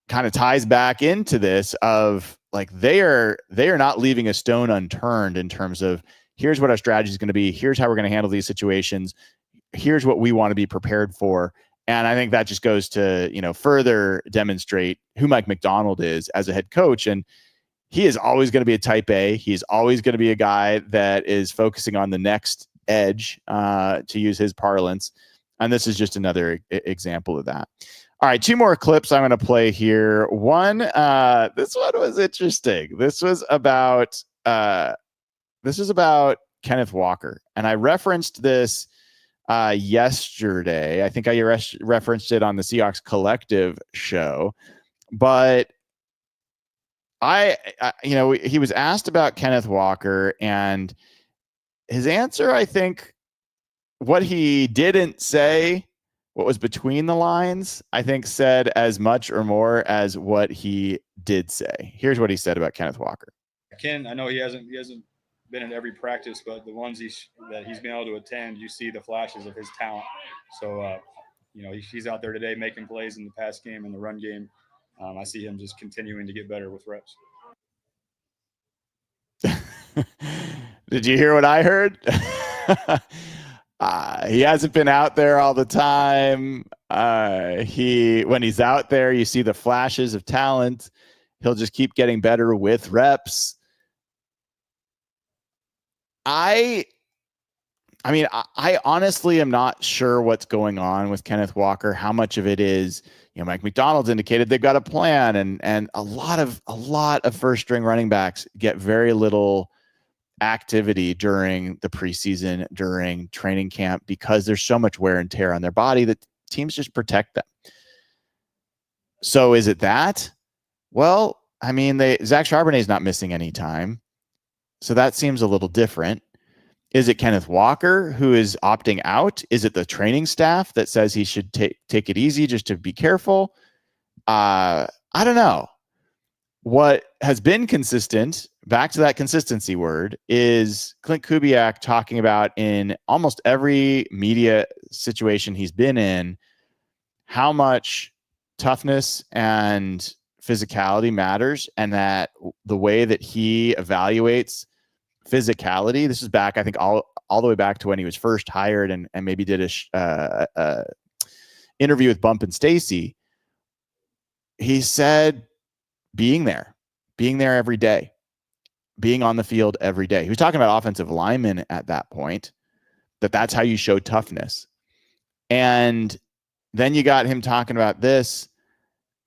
kind of ties back into this of like, they are not leaving a stone unturned in terms of, here's what our strategy is going to be, here's how we're going to handle these situations, here's what we want to be prepared for. And I think that just goes to, further demonstrate who Mike Macdonald is as a head coach. And he is always going to be a type A. He's always going to be a guy that is focusing on the next edge, to use his parlance. And this is just another example of that. All right, 2 more clips I'm going to play here. One, this one was interesting. This was about Kenneth Walker. And I referenced this yesterday. I think I referenced it on the Seahawks Collective show. But he was asked about Kenneth Walker, and his answer, I think, what he didn't say, what was between the lines, I think said as much or more as what he did say. Here's what he said about Kenneth Walker. Ken, I know he hasn't been in every practice, but the ones that he's been able to attend, you see the flashes of his talent. So, he's out there today making plays in the pass game and the run game. I see him just continuing to get better with reps. Did you hear what I heard? He hasn't been out there all the time. When he's out there, you see the flashes of talent. He'll just keep getting better with reps. I honestly am not sure what's going on with Kenneth Walker. How much of it is, Mike Macdonald's indicated they've got a plan, and a lot of first string running backs get very little activity during the preseason, during training camp, because there's so much wear and tear on their body that teams just protect them. So is it that? Well, I mean, Zach Charbonnet's not missing any time. So that seems a little different. Is it Kenneth Walker who is opting out? Is it the training staff that says he should take it easy just to be careful? I don't know. What has been consistent, back to that consistency word, is Klint Kubiak talking about in almost every media situation he's been in how much toughness and physicality matters, and that the way that he evaluates physicality, this is back, I think, all the way back to when he was first hired and maybe did a interview with Bump and Stacy. He said being there every day, being on the field every day. He was talking about offensive linemen at that point, that's how you show toughness. And then you got him talking about this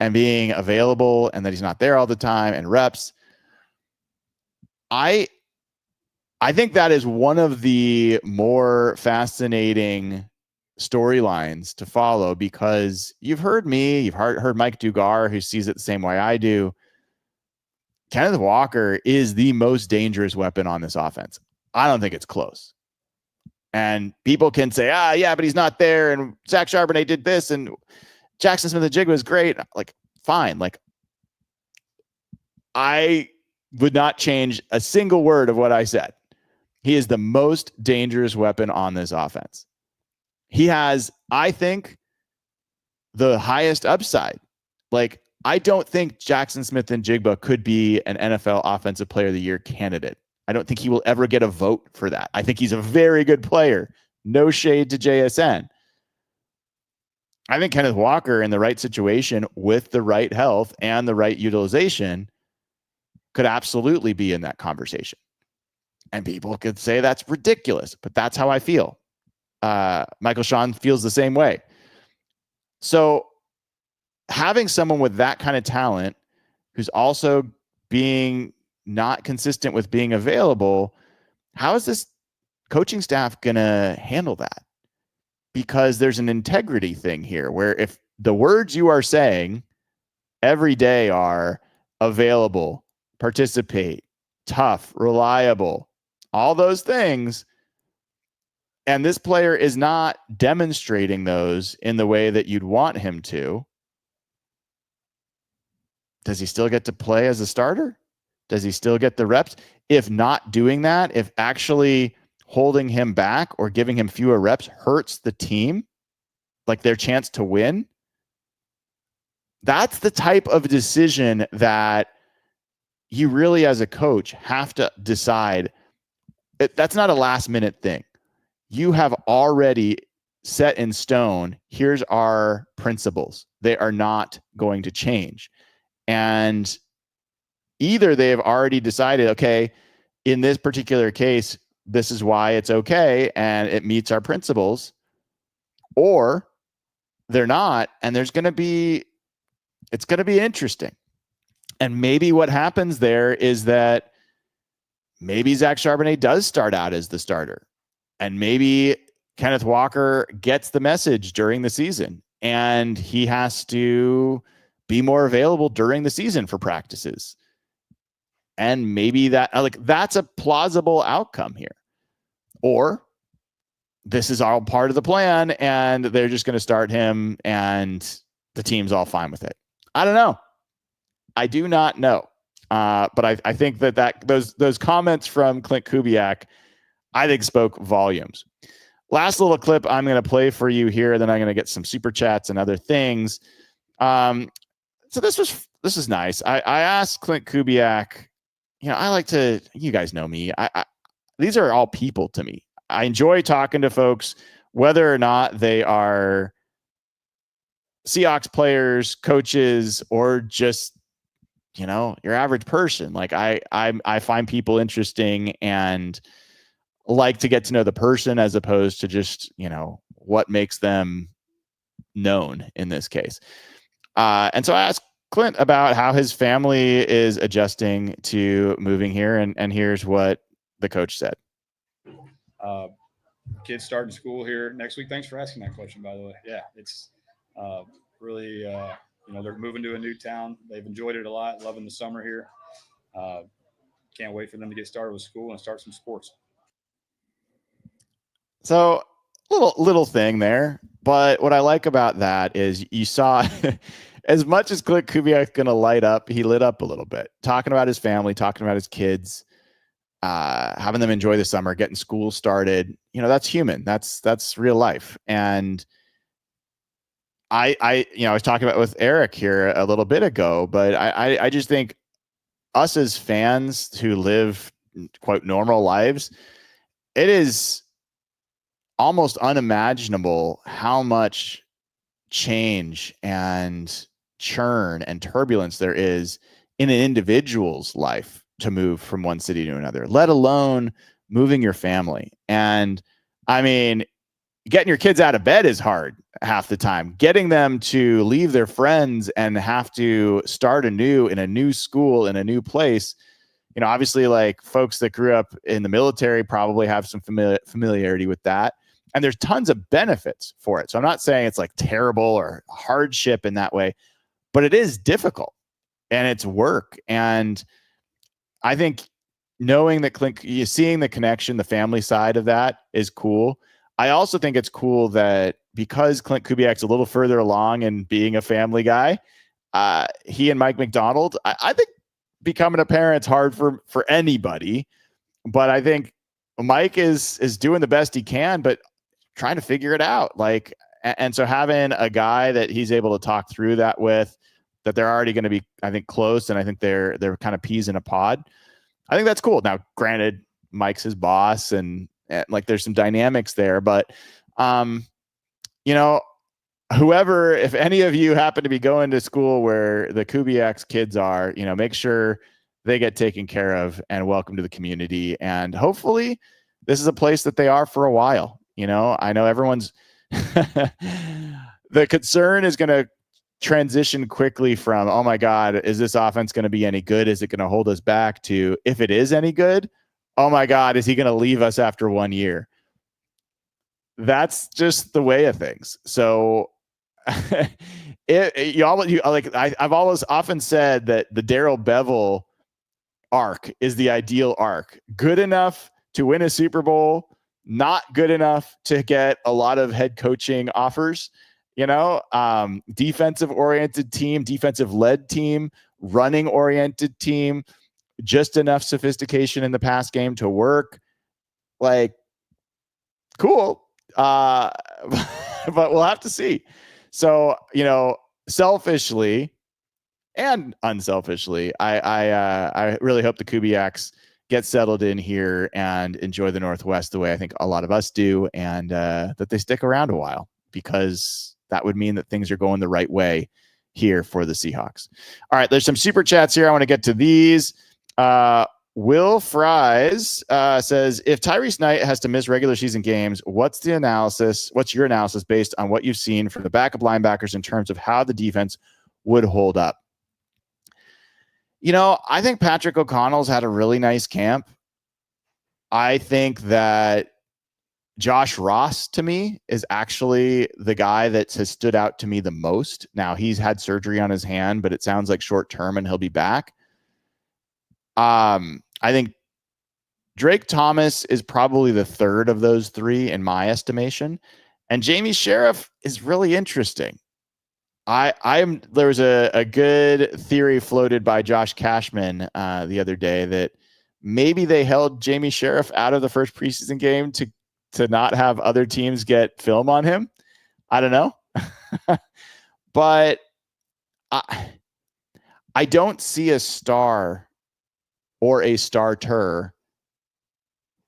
and being available and that he's not there all the time and reps. I think that is one of the more fascinating storylines to follow, because you've heard me, you've heard Mike Dugar, who sees it the same way I do. Kenneth Walker is the most dangerous weapon on this offense. I don't think it's close. And people can say, yeah, but he's not there. And Zach Charbonnet did this. And Jackson Smith-Njigba was great. Like, fine. Like, I would not change a single word of what I said. He is the most dangerous weapon on this offense. He has, I think, the highest upside. Like, I don't think Jackson Smith-Njigba could be an NFL Offensive Player of the Year candidate. I don't think he will ever get a vote for that. I think he's a very good player. No shade to JSN. I think Kenneth Walker, in the right situation with the right health and the right utilization, could absolutely be in that conversation. And people could say that's ridiculous, but that's how I feel. Michael Sean feels the same way. So having someone with that kind of talent who's also being not consistent with being available, how is this coaching staff going to handle that? Because there's an integrity thing here where if the words you are saying every day are available, participate, tough, reliable, all those things, and this player is not demonstrating those in the way that you'd want him to, does he still get to play as a starter? Does he still get the reps? If not doing that, if actually holding him back or giving him fewer reps hurts the team, like their chance to win, that's the type of decision that you really, as a coach, have to decide. That's not a last minute thing. You have already set in stone, here's our principles. They are not going to change. And either they have already decided, okay, in this particular case, this is why it's okay and it meets our principles, or they're not, and it's going to be interesting. And maybe what happens there is that maybe Zach Charbonnet does start out as the starter, and maybe Kenneth Walker gets the message during the season and he has to be more available during the season for practices. And maybe that's a plausible outcome here. Or this is all part of the plan and they're just going to start him and the team's all fine with it. I don't know. I do not know. But I think that those comments from Klint Kubiak, I think, spoke volumes. Last little clip I'm going to play for you here. Then I'm going to get some super chats and other things. So this is nice. I asked Klint Kubiak, I like to, you guys know me. These are all people to me. I enjoy talking to folks, whether or not they are Seahawks players, coaches, or just, your average person. Like I find people interesting and like to get to know the person as opposed to just, what makes them known in this case. And so I asked Klint about how his family is adjusting to moving here. And here's what the coach said. Kids starting school here next week. Thanks for asking that question, by the way. Yeah, it's really they're moving to a new town. They've enjoyed it a lot, loving the summer here. Can't wait for them to get started with school and start some sports. So little thing there, but what I like about that is you saw as much as Clint Kubiak's going to light up, he lit up a little bit, talking about his family, talking about his kids, having them enjoy the summer, getting school started. That's human. That's real life. And I was talking about with Eric here a little bit ago, but I just think us as fans who live quite normal lives, it is almost unimaginable how much change and churn and turbulence there is in an individual's life to move from one city to another, let alone moving your family. And I mean, getting your kids out of bed is hard half the time. Getting them to leave their friends and have to start anew in a new school, in a new place. Obviously, like folks that grew up in the military probably have some familiarity with that. And there's tons of benefits for it. So I'm not saying it's like terrible or hardship in that way, but it is difficult and it's work. And I think knowing that seeing the connection, the family side of that is cool. I also think it's cool that because Klint Kubiak's a little further along in being a family guy, he and Mike Macdonald, I think becoming a parent's hard for anybody, but I think Mike is doing the best he can, but trying to figure it out. And so having a guy that he's able to talk through that with, that they're already going to be, I think, close. And I think they're kind of peas in a pod. I think that's cool. Now, granted, Mike's his boss and like there's some dynamics there, but whoever, if any of you happen to be going to school where the Kubiak's kids are, make sure they get taken care of and welcome to the community. And hopefully this is a place that they are for a while. I know everyone's the concern is going to transition quickly from, oh my God, is this offense going to be any good? Is it going to hold us back? To, if it is any good, oh my God, is he going to leave us after 1 year? That's just the way of things. So I've always often said that the Darrell Bevel arc is the ideal arc. Good enough to win a Super Bowl, not good enough to get a lot of head coaching offers. Defensive oriented team, defensive led team, running oriented team, just enough sophistication in the pass game to work. Like, cool. But we'll have to see. So, selfishly and unselfishly, I really hope the Kubiaks get settled in here and enjoy the Northwest the way I think a lot of us do, and that they stick around a while, because that would mean that things are going the right way here for the Seahawks. All right, there's some super chats here. I want to get to these. Will Fries says, if Tyrese Knight has to miss regular season games, what's your analysis based on what you've seen from the backup linebackers in terms of how the defense would hold up? I think Patrick O'Connell's had a really nice camp. I think that Josh Ross, to me, is actually the guy that has stood out to me the most. Now, he's had surgery on his hand, but it sounds like short term and he'll be back. I think Drake Thomas is probably the third of those three in my estimation. And Jamie Sheriff is really interesting. There was a good theory floated by Josh Cashman the other day that maybe they held Jamie Sheriff out of the first preseason game to not have other teams get film on him. I don't know. But I don't see a star or a starter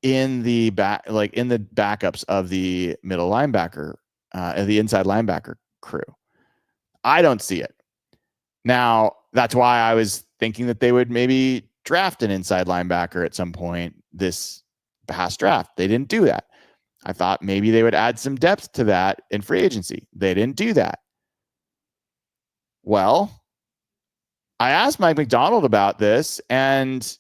in the backups of the middle linebacker, the inside linebacker crew. I don't see it. Now, that's why I was thinking that they would maybe draft an inside linebacker at some point this past draft. They didn't do that. I thought maybe they would add some depth to that in free agency. They didn't do that. Well, I asked Mike Macdonald about this, and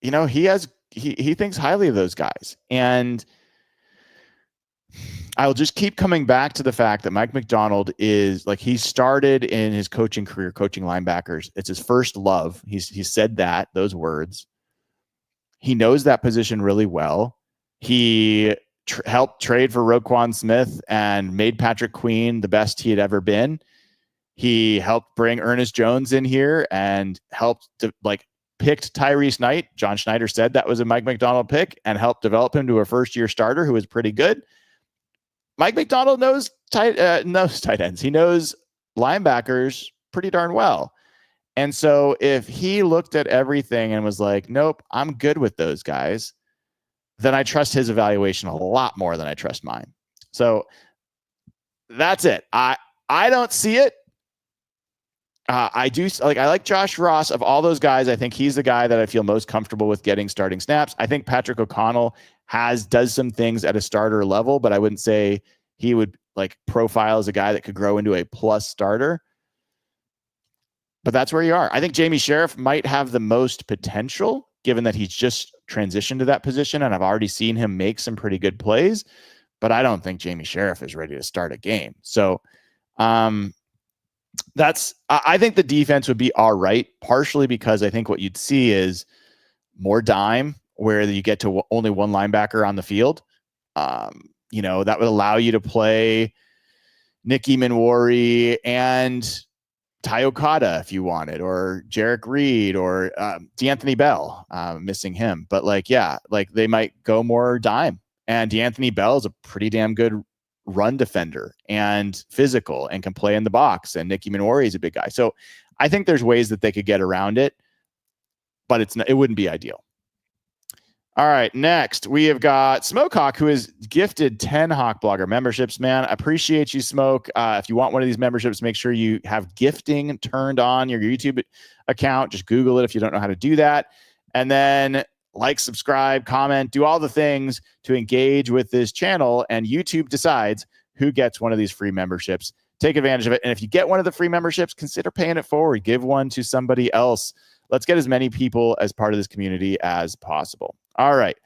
he thinks highly of those guys. And I'll just keep coming back to the fact that Mike Macdonald is like, he started in his coaching career, coaching linebackers. It's his first love. He said those words. He knows that position really well. He helped trade for Roquan Smith and made Patrick Queen the best he had ever been. He helped bring Ernest Jones in here and helped to picked Tyrese Knight. John Schneider said that was a Mike Macdonald pick and helped develop him to a first-year starter who was pretty good. Mike Macdonald knows tight ends. He knows linebackers pretty darn well. And so if he looked at everything and was like, nope, I'm good with those guys, then I trust his evaluation a lot more than I trust mine. So that's it. I don't see it. I like Josh Ross. Of all those guys, I think he's the guy that I feel most comfortable with getting starting snaps. I think Patrick O'Connell does some things at a starter level, but I wouldn't say he would profile as a guy that could grow into a plus starter. But that's where you are. I think Jamie Sheriff might have the most potential, given that he's just transitioned to that position, and I've already seen him make some pretty good plays. But I don't think Jamie Sheriff is ready to start a game. So I think the defense would be all right, partially because I think what you'd see is more dime, where you get to only one linebacker on the field. That would allow you to play Nicky Minwari and Ty Okada if you wanted, or Jarek Reed, or D'Anthony Bell, missing him. But they might go more dime. And D'Anthony Bell is a pretty damn good run defender and physical and can play in the box. And Nicky Minwari is a big guy. So I think there's ways that they could get around it, but it wouldn't be ideal. All right, next we have got Smokehawk, who is gifted 10 Hawk Blogger memberships. Man, I appreciate you, Smoke. If you want one of these memberships, make sure you have gifting turned on your YouTube account. Just Google it if you don't know how to do that. And then subscribe, comment, do all the things to engage with this channel. And YouTube decides who gets one of these free memberships. Take advantage of it. And if you get one of the free memberships, consider paying it forward. Give one to somebody else. Let's get as many people as part of this community as possible. All right.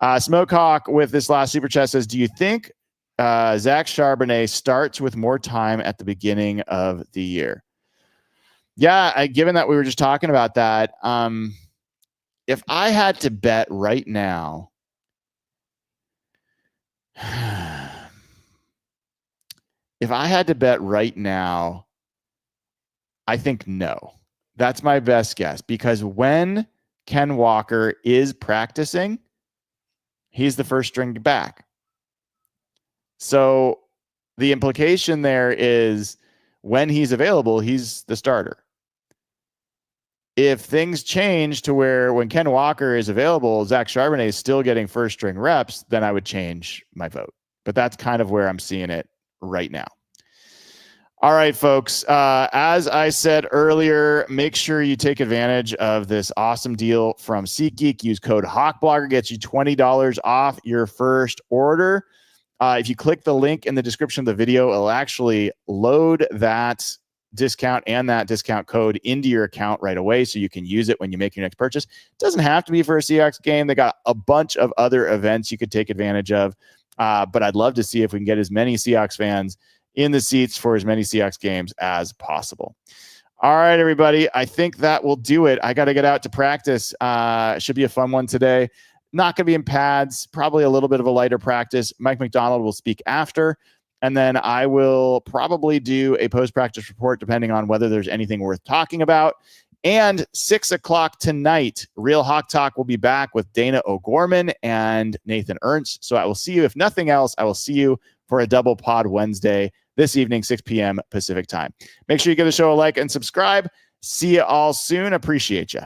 Smokehawk with this last super chat says, do you think Zach Charbonnet starts with more time at the beginning of the year? Yeah, given that we were just talking about that, if I had to bet right now, I think no. That's my best guess, because when Ken Walker is practicing, he's the first string back. So the implication there is when he's available, he's the starter. If things change to where when Ken Walker is available, Zach Charbonnet is still getting first string reps, then I would change my vote. But that's kind of where I'm seeing it right now. All right, folks. As I said earlier, make sure you take advantage of this awesome deal from SeatGeek. Use code HawkBlogger, gets you $20 off your first order. If you click the link in the description of the video, it'll actually load that discount and that discount code into your account right away, so you can use it when you make your next purchase. It doesn't have to be for a Seahawks game. They got a bunch of other events you could take advantage of. But I'd love to see if we can get as many Seahawks fans in the seats for as many Seahawks games as possible. All right, everybody. I think that will do it. I got to get out to practice. It should be a fun one today. Not going to be in pads, probably a little bit of a lighter practice. Mike Macdonald will speak after, and then I will probably do a post-practice report depending on whether there's anything worth talking about. And 6 o'clock tonight, Real Hawk Talk will be back with Dana O'Gorman and Nathan Ernst. So I will see you. If nothing else, I will see you for a double pod Wednesday this evening, 6 p.m. Pacific time. Make sure you give the show a like and subscribe. See you all soon. Appreciate you.